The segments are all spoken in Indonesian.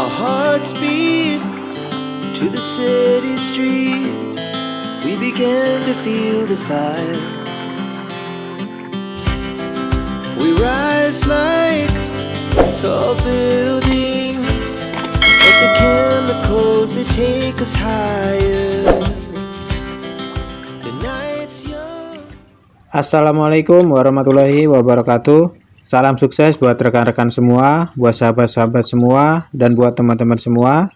Our hearts beat to the city streets. We began to feel the fire. We rise like tall buildings as the chemicals that take us higher. The night's young. Assalamualaikum warahmatullahi wabarakatuh. Salam sukses buat rekan-rekan semua, buat sahabat-sahabat semua, dan buat teman-teman semua.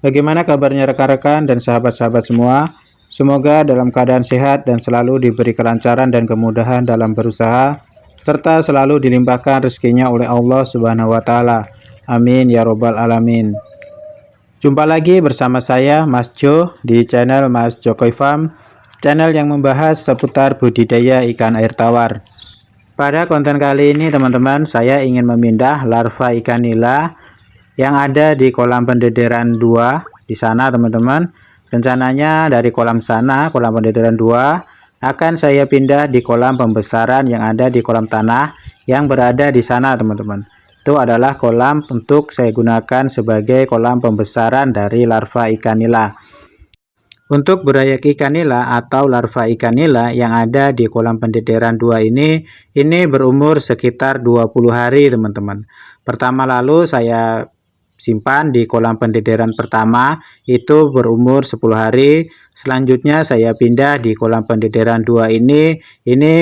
Bagaimana kabarnya rekan-rekan dan sahabat-sahabat semua? Semoga dalam keadaan sehat dan selalu diberi kelancaran dan kemudahan dalam berusaha, serta selalu dilimpahkan rezekinya oleh Allah Subhanahu wa Ta'ala. Amin ya Robbal 'Alamin. Jumpa lagi bersama saya, Mas Jo, di channel Mas Jokowi Farm, channel yang membahas seputar budidaya ikan air tawar. Pada konten kali ini teman-teman, saya ingin memindah larva ikan nila yang ada di kolam pendederan 2 di sana teman-teman. Rencananya dari kolam sana, kolam pendederan 2, akan saya pindah di kolam pembesaran yang ada di kolam tanah yang berada di sana teman-teman. Itu adalah kolam untuk saya gunakan sebagai kolam pembesaran dari larva ikan nila. Untuk berayak ikan nila atau larva ikan nila yang ada di kolam pendederan 2 ini berumur sekitar 20 hari teman-teman. Pertama lalu saya simpan di kolam pendederan pertama, itu berumur 10 hari. Selanjutnya saya pindah di kolam pendederan 2 ini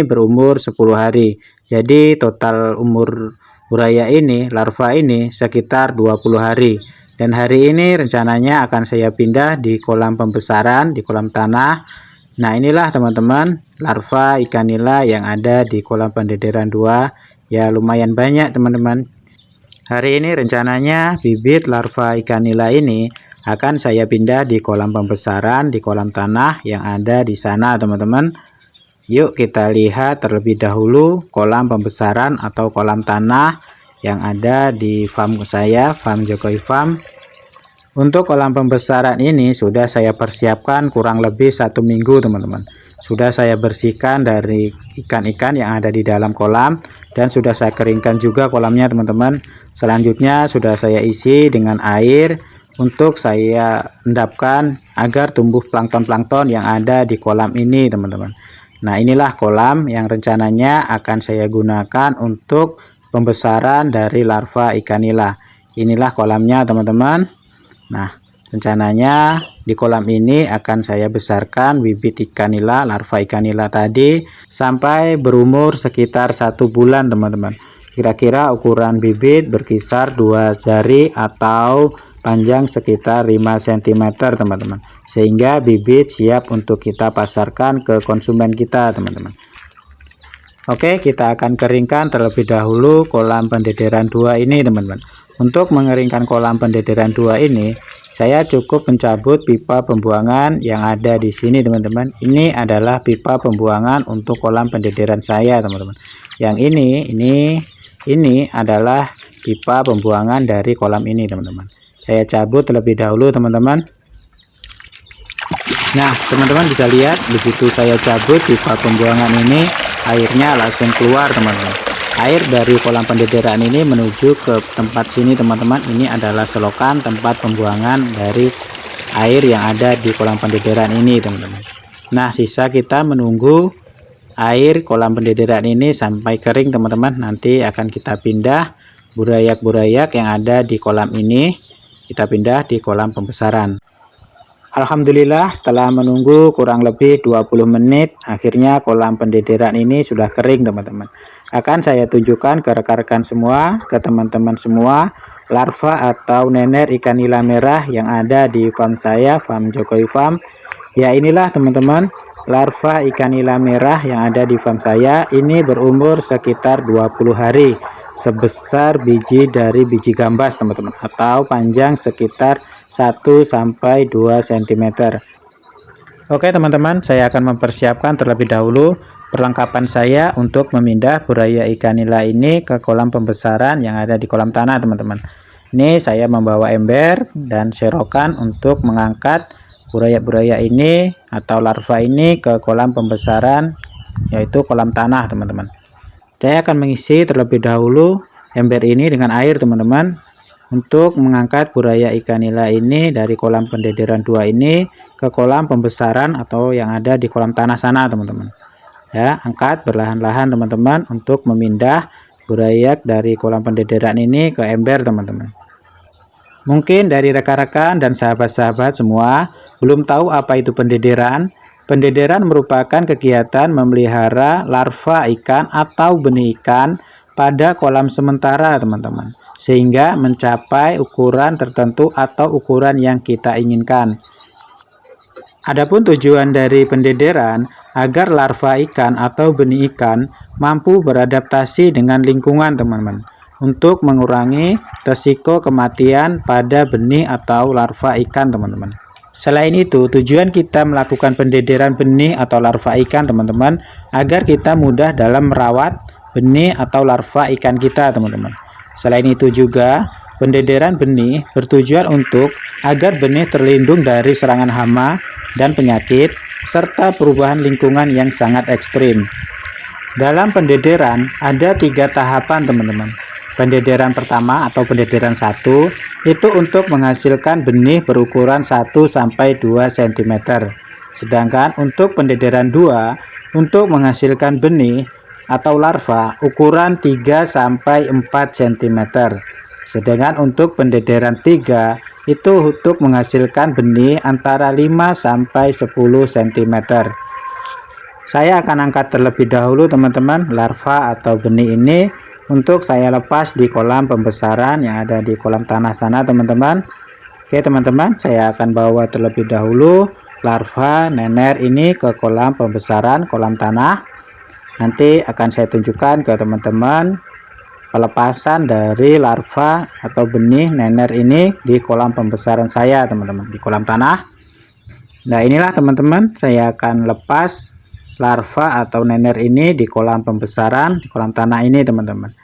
berumur 10 hari. Jadi total umur buaya ini, larva ini sekitar 20 hari. Dan hari ini rencananya akan saya pindah di kolam pembesaran, di kolam tanah. Nah inilah teman-teman larva ikan nila yang ada di kolam pendederan 2. Ya lumayan banyak teman-teman. Hari ini rencananya bibit larva ikan nila ini akan saya pindah di kolam pembesaran, di kolam tanah yang ada di sana teman-teman. Yuk kita lihat terlebih dahulu kolam pembesaran atau kolam tanah yang ada di farm saya, Farm Jokowi Farm. Untuk kolam pembesaran ini sudah saya persiapkan kurang lebih 1 minggu teman-teman. Sudah saya bersihkan dari ikan-ikan yang ada di dalam kolam dan sudah saya keringkan juga kolamnya teman-teman. Selanjutnya sudah saya isi dengan air untuk saya endapkan agar tumbuh plankton-plankton yang ada di kolam ini teman-teman. Nah inilah kolam yang rencananya akan saya gunakan untuk pembesaran dari larva ikan nila. Inilah kolamnya teman-teman. Nah rencananya di kolam ini akan saya besarkan bibit ikan nila, larva ikan nila tadi sampai berumur sekitar 1 bulan teman-teman. Kira-kira ukuran bibit berkisar 2 jari atau panjang sekitar 5 cm teman-teman, sehingga bibit siap untuk kita pasarkan ke konsumen kita teman-teman. Oke, kita akan keringkan terlebih dahulu kolam pendederan 2 ini teman-teman. Untuk mengeringkan kolam pendederan 2 ini, saya cukup mencabut pipa pembuangan yang ada di sini teman-teman. Ini adalah pipa pembuangan untuk kolam pendederan saya teman-teman. Yang ini adalah pipa pembuangan dari kolam ini teman-teman. Saya cabut terlebih dahulu teman-teman. Nah teman-teman bisa lihat begitu saya cabut pipa pembuangan ini, airnya langsung keluar teman-teman. Air dari kolam pendederan ini menuju ke tempat sini teman-teman. Ini adalah selokan tempat pembuangan dari air yang ada di kolam pendederan ini teman-teman. Nah sisa kita menunggu air kolam pendederan ini sampai kering teman-teman. Nanti akan kita pindah burayak-burayak yang ada di kolam ini, kita pindah di kolam pembesaran. Alhamdulillah setelah menunggu kurang lebih 20 menit, akhirnya kolam pendederan ini sudah kering teman-teman. Akan saya tunjukkan ke rekan-rekan semua, ke teman-teman semua, larva atau nener ikan nila merah yang ada di farm saya, Farm Jokowi Farm. Ya inilah teman-teman larva ikan nila merah yang ada di farm saya. Ini berumur sekitar 20 hari, sebesar biji dari biji gambas teman-teman, atau panjang sekitar 1-2 cm. Oke teman-teman, saya akan mempersiapkan terlebih dahulu perlengkapan saya untuk memindah buaya ikan nila ini ke kolam pembesaran yang ada di kolam tanah teman-teman. Ini saya membawa ember dan serokan untuk mengangkat buaya ini atau larva ini ke kolam pembesaran, yaitu kolam tanah teman-teman. Saya akan mengisi terlebih dahulu ember ini dengan air teman-teman. untuk mengangkat buaya ikan nila ini dari kolam pendederan 2 ini ke kolam pembesaran atau yang ada di kolam tanah sana, teman-teman. Ya, angkat perlahan-lahan teman-teman untuk memindah buaya dari kolam pendederan ini ke ember, teman-teman. Mungkin dari rekan-rekan dan sahabat-sahabat semua belum tahu apa itu pendederan. Pendederan merupakan kegiatan memelihara larva ikan atau benih ikan pada kolam sementara, teman-teman, sehingga mencapai ukuran tertentu atau ukuran yang kita inginkan. Adapun tujuan dari pendederan agar larva ikan atau benih ikan mampu beradaptasi dengan lingkungan, teman-teman, untuk mengurangi resiko kematian pada benih atau larva ikan, teman-teman. Selain itu, tujuan kita melakukan pendederan benih atau larva ikan, teman-teman, agar kita mudah dalam merawat benih atau larva ikan kita, teman-teman. Selain itu juga, pendederan benih bertujuan untuk agar benih terlindung dari serangan hama dan penyakit, serta perubahan lingkungan yang sangat ekstrim. Dalam pendederan ada 3 tahapan, teman-teman. Pendederan pertama atau pendederan 1 itu untuk menghasilkan benih berukuran 1-2 cm. Sedangkan untuk pendederan 2 untuk menghasilkan benih atau larva ukuran 3-4 cm. Sedangkan untuk pendederan 3 itu untuk menghasilkan benih antara 5-10 cm. Saya akan angkat terlebih dahulu, teman-teman, larva atau benih ini untuk saya lepas di kolam pembesaran yang ada di kolam tanah sana, teman-teman. Oke, teman-teman, saya akan bawa terlebih dahulu larva nener ini ke kolam pembesaran, kolam tanah. Nanti akan saya tunjukkan ke teman-teman pelepasan dari larva atau benih nener ini di kolam pembesaran saya, teman-teman, di kolam tanah. Nah, inilah teman-teman, saya akan lepas larva atau nener ini di kolam pembesaran, di kolam tanah ini, teman-teman.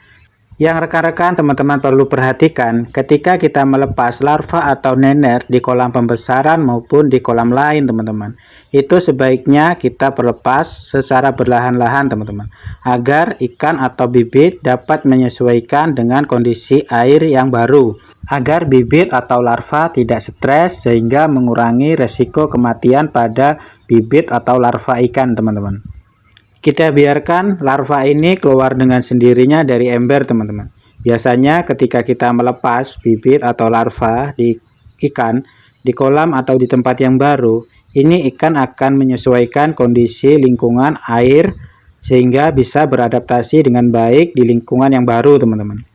Yang rekan-rekan teman-teman perlu perhatikan ketika kita melepas larva atau nener di kolam pembesaran maupun di kolam lain, teman-teman, itu sebaiknya kita perlepas secara berlahan-lahan, teman-teman, agar ikan atau bibit dapat menyesuaikan dengan kondisi air yang baru, agar bibit atau larva tidak stres sehingga mengurangi resiko kematian pada bibit atau larva ikan, teman-teman. Kita biarkan larva ini keluar dengan sendirinya dari ember, teman-teman. Biasanya ketika kita melepas bibit atau larva di ikan di kolam atau di tempat yang baru, ini ikan akan menyesuaikan kondisi lingkungan air sehingga bisa beradaptasi dengan baik di lingkungan yang baru, teman-teman.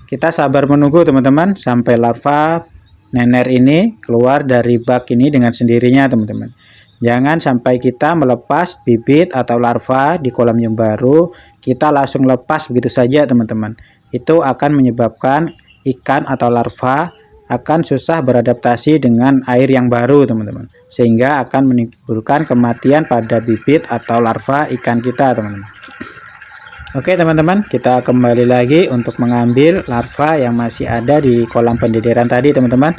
Kita sabar menunggu, teman-teman, sampai larva nener ini keluar dari bak ini dengan sendirinya, teman-teman. Jangan sampai kita melepas bibit atau larva di kolam yang baru, kita langsung lepas begitu saja, teman-teman. Itu akan menyebabkan ikan atau larva akan susah beradaptasi dengan air yang baru, teman-teman. Sehingga akan menimbulkan kematian pada bibit atau larva ikan kita, teman-teman. Oke, teman-teman, kita kembali lagi untuk mengambil larva yang masih ada di kolam pendederan tadi, teman-teman.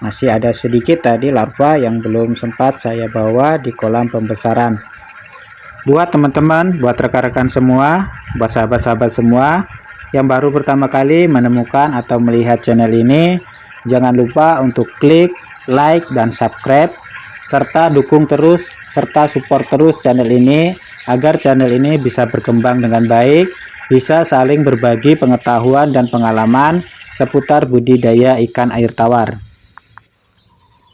Masih ada sedikit tadi larva yang belum sempat saya bawa di kolam pembesaran. Buat teman-teman, buat rekan-rekan semua, buat sahabat-sahabat semua yang baru pertama kali menemukan atau melihat channel ini, jangan lupa untuk klik, like, dan subscribe, serta dukung terus, serta support terus channel ini, agar channel ini bisa berkembang dengan baik, bisa saling berbagi pengetahuan dan pengalaman seputar budidaya ikan air tawar.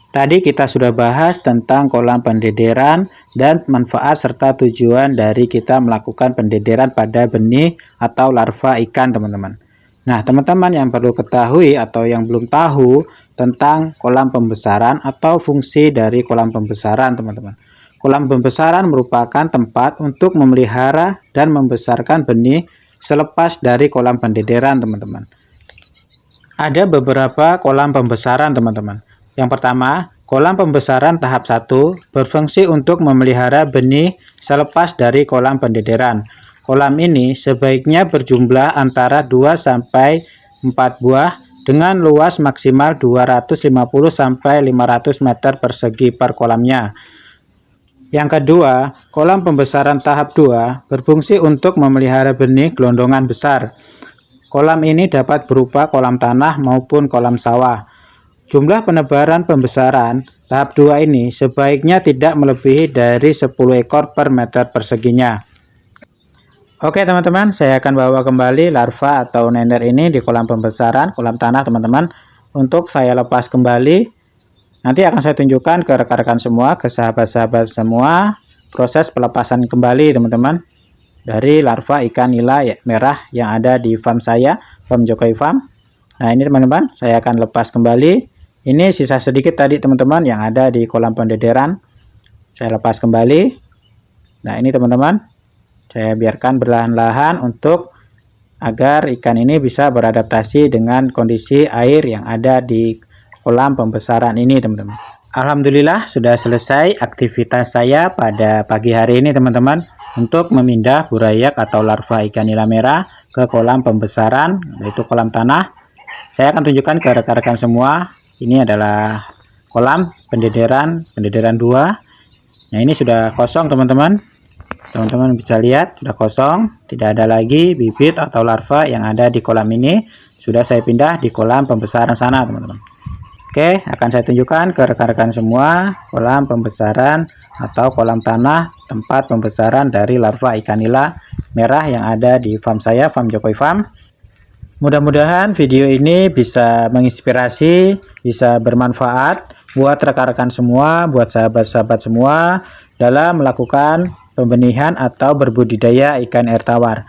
Tadi kita sudah bahas tentang kolam pendederan dan manfaat serta tujuan dari kita melakukan pendederan pada benih atau larva ikan, teman-teman. Nah, teman-teman yang perlu ketahui atau yang belum tahu tentang kolam pembesaran atau fungsi dari kolam pembesaran, teman-teman. Kolam pembesaran merupakan tempat untuk memelihara dan membesarkan benih selepas dari kolam pendederan, teman-teman. Ada beberapa kolam pembesaran, teman-teman. Yang pertama, kolam pembesaran tahap 1 berfungsi untuk memelihara benih selepas dari kolam pendederan. Kolam ini sebaiknya berjumlah antara 2-4 buah dengan luas maksimal 250-500 meter persegi per kolamnya. Yang kedua, kolam pembesaran tahap 2 berfungsi untuk memelihara benih gelondongan besar. Kolam ini dapat berupa kolam tanah maupun kolam sawah. Jumlah penebaran pembesaran tahap 2 ini sebaiknya tidak melebihi dari 10 ekor per meter perseginya. Oke teman-teman, saya akan bawa kembali larva atau nender ini di kolam pembesaran, kolam tanah teman-teman. Untuk saya lepas kembali, nanti akan saya tunjukkan ke rekan-rekan semua, ke sahabat-sahabat semua, proses pelepasan kembali teman-teman dari larva ikan nila merah yang ada di farm saya, Farm Jokowi Farm. Nah ini teman-teman, saya akan lepas kembali. Ini sisa sedikit tadi teman-teman yang ada di kolam pendederan. Saya lepas kembali. Nah ini teman-teman, saya biarkan berlahan-lahan untuk agar ikan ini bisa beradaptasi dengan kondisi air yang ada di kolam pembesaran ini teman-teman. Alhamdulillah sudah selesai aktivitas saya pada pagi hari ini teman-teman, untuk memindah burayak atau larva ikan nila merah ke kolam pembesaran, yaitu kolam tanah. Saya akan tunjukkan ke rekan-rekan semua. Ini adalah kolam pendederan 2. Nah ini sudah kosong teman-teman. Teman-teman bisa lihat sudah kosong, tidak ada lagi bibit atau larva yang ada di kolam ini. Sudah saya pindah di kolam pembesaran sana teman-teman. Oke, akan saya tunjukkan ke rekan-rekan semua kolam pembesaran atau kolam tanah tempat pembesaran dari larva ikan nila merah yang ada di farm saya, Farm Jokowi Farm. Mudah-mudahan video ini bisa menginspirasi, bisa bermanfaat buat rekan-rekan semua, buat sahabat-sahabat semua dalam melakukan pembenihan atau berbudidaya ikan air tawar.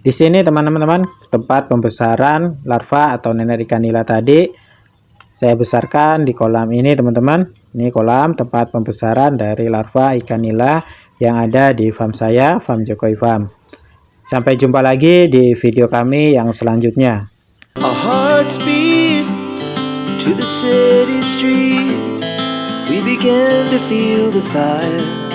Di sini teman-teman, tempat pembesaran larva atau nender ikan nila tadi saya besarkan di kolam ini teman-teman. Ini kolam tempat pembesaran dari larva ikan nila yang ada di farm saya, Farm Jokowi Farm. Sampai jumpa lagi di video kami yang selanjutnya. Our hearts beat to the city streets. We began to feel the fire.